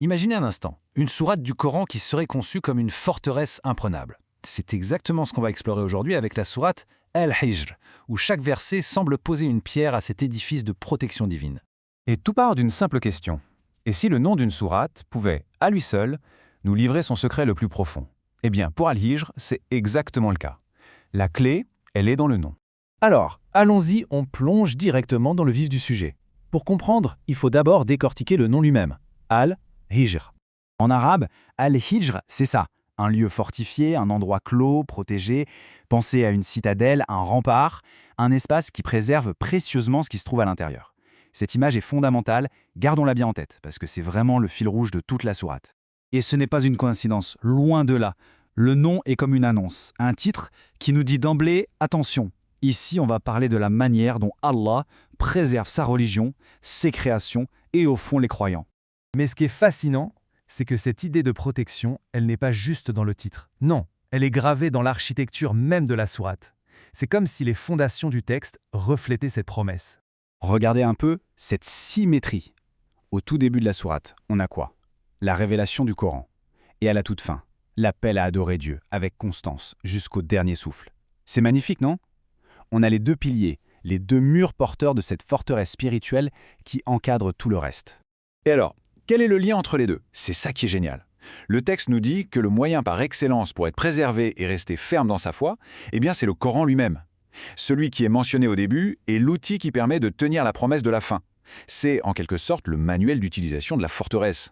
Imaginez un instant, une sourate du Coran qui serait conçue comme une forteresse imprenable. C'est exactement ce qu'on va explorer aujourd'hui avec la sourate Al-Hijr, où chaque verset semble poser une pierre à cet édifice de protection divine. Et tout part d'une simple question. Et si le nom d'une sourate pouvait, à lui seul, nous livrer son secret le plus profond? Eh bien, pour Al-Hijr, c'est exactement le cas. La clé, elle est dans le nom. Alors, allons-y, on plonge directement dans le vif du sujet. Pour comprendre, il faut d'abord décortiquer le nom lui-même. Al-Hijr. En arabe, Al-Hijr, c'est ça. Un lieu fortifié, un endroit clos, protégé. Pensez à une citadelle, un rempart, un espace qui préserve précieusement ce qui se trouve à l'intérieur. Cette image est fondamentale, gardons-la bien en tête, parce que c'est vraiment le fil rouge de toute la sourate. Et ce n'est pas une coïncidence, loin de là. Le nom est comme une annonce, un titre qui nous dit d'emblée « Attention ». Ici, on va parler de la manière dont Allah préserve sa religion, ses créations et au fond les croyants. Mais ce qui est fascinant, c'est que cette idée de protection, elle n'est pas juste dans le titre. Non, elle est gravée dans l'architecture même de la sourate. C'est comme si les fondations du texte reflétaient cette promesse. Regardez un peu cette symétrie. Au tout début de la sourate, on a quoi? La révélation du Coran. Et à la toute fin, l'appel à adorer Dieu avec constance jusqu'au dernier souffle. C'est magnifique, non? On a les deux piliers, les deux murs porteurs de cette forteresse spirituelle qui encadrent tout le reste. Et alors, quel est le lien entre les deux? C'est ça qui est génial. Le texte nous dit que le moyen par excellence pour être préservé et rester ferme dans sa foi, eh bien c'est le Coran lui-même. Celui qui est mentionné au début est l'outil qui permet de tenir la promesse de la fin. C'est en quelque sorte le manuel d'utilisation de la forteresse.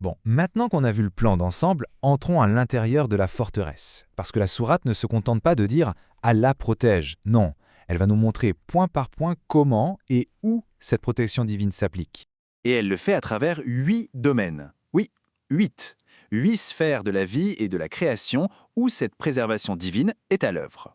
Bon, maintenant qu'on a vu le plan d'ensemble, entrons à l'intérieur de la forteresse. Parce que la sourate ne se contente pas de dire « Allah protège ». Non, elle va nous montrer point par point comment et où cette protection divine s'applique. Et elle le fait à travers 8 domaines. Oui, 8. 8 sphères de la vie et de la création où cette préservation divine est à l'œuvre.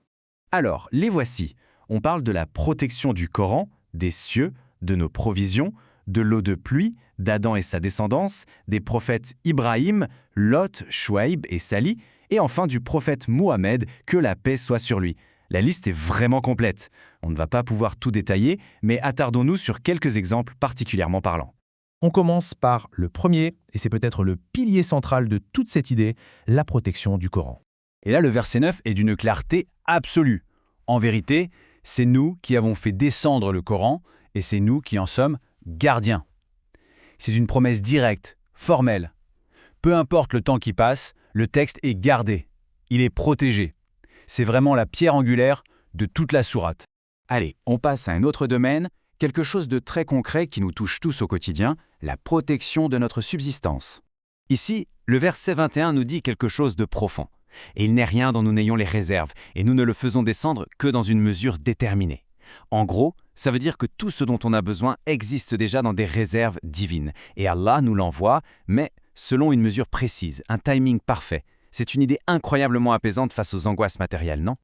Alors, les voici. On parle de la protection du Coran, des cieux, de nos provisions, de l'eau de pluie, d'Adam et sa descendance, des prophètes Ibrahim, Lot, Chouaïb et Salih, et enfin du prophète Mohammed, que la paix soit sur lui. La liste est vraiment complète. On ne va pas pouvoir tout détailler, mais attardons-nous sur quelques exemples particulièrement parlants. On commence par le premier, et c'est peut-être le pilier central de toute cette idée, la protection du Coran. Et là, le verset 9 est d'une clarté absolue. En vérité, c'est nous qui avons fait descendre le Coran, et c'est nous qui en sommes gardiens. C'est une promesse directe, formelle. Peu importe le temps qui passe, le texte est gardé. Il est protégé. C'est vraiment la pierre angulaire de toute la sourate. Allez, on passe à un autre domaine, quelque chose de très concret qui nous touche tous au quotidien, la protection de notre subsistance. Ici, le verset 21 nous dit quelque chose de profond. Et il n'est rien dont nous n'ayons les réserves, et nous ne le faisons descendre que dans une mesure déterminée. En gros, ça veut dire que tout ce dont on a besoin existe déjà dans des réserves divines. Et Allah nous l'envoie, mais selon une mesure précise, un timing parfait. C'est une idée incroyablement apaisante face aux angoisses matérielles, non?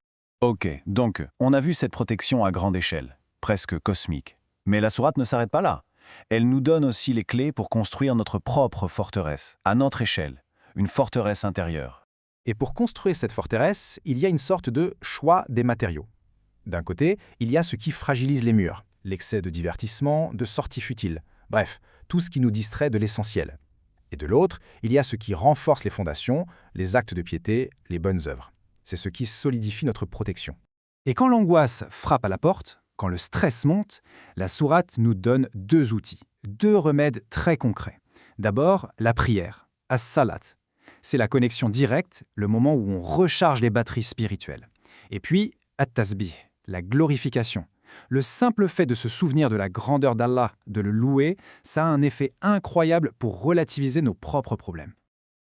Ok, donc on a vu cette protection à grande échelle, presque cosmique. Mais la sourate ne s'arrête pas là. Elle nous donne aussi les clés pour construire notre propre forteresse, à notre échelle, une forteresse intérieure. Et pour construire cette forteresse, il y a une sorte de choix des matériaux. D'un côté, il y a ce qui fragilise les murs, l'excès de divertissement, de sorties futiles, bref, tout ce qui nous distrait de l'essentiel. Et de l'autre, il y a ce qui renforce les fondations, les actes de piété, les bonnes œuvres. C'est ce qui solidifie notre protection. Et quand l'angoisse frappe à la porte, quand le stress monte, la sourate nous donne deux outils, deux remèdes très concrets. D'abord, la prière, as-salat. C'est la connexion directe, le moment où on recharge les batteries spirituelles. Et puis, at-tasbih, la glorification. Le simple fait de se souvenir de la grandeur d'Allah, de le louer, ça a un effet incroyable pour relativiser nos propres problèmes.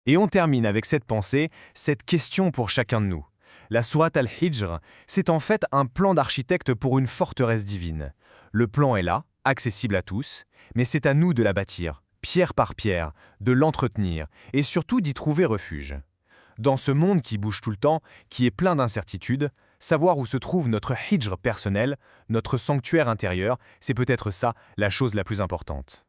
Et on termine avec cette pensée, cette question pour chacun de nous. La sourate Al-Hijr, c'est en fait un plan d'architecte pour une forteresse divine. Le plan est là, accessible à tous, mais c'est à nous de la bâtir, pierre par pierre, de l'entretenir et surtout d'y trouver refuge. Dans ce monde qui bouge tout le temps, qui est plein d'incertitudes, savoir où se trouve notre hijr personnel, notre sanctuaire intérieur, c'est peut-être ça la chose la plus importante.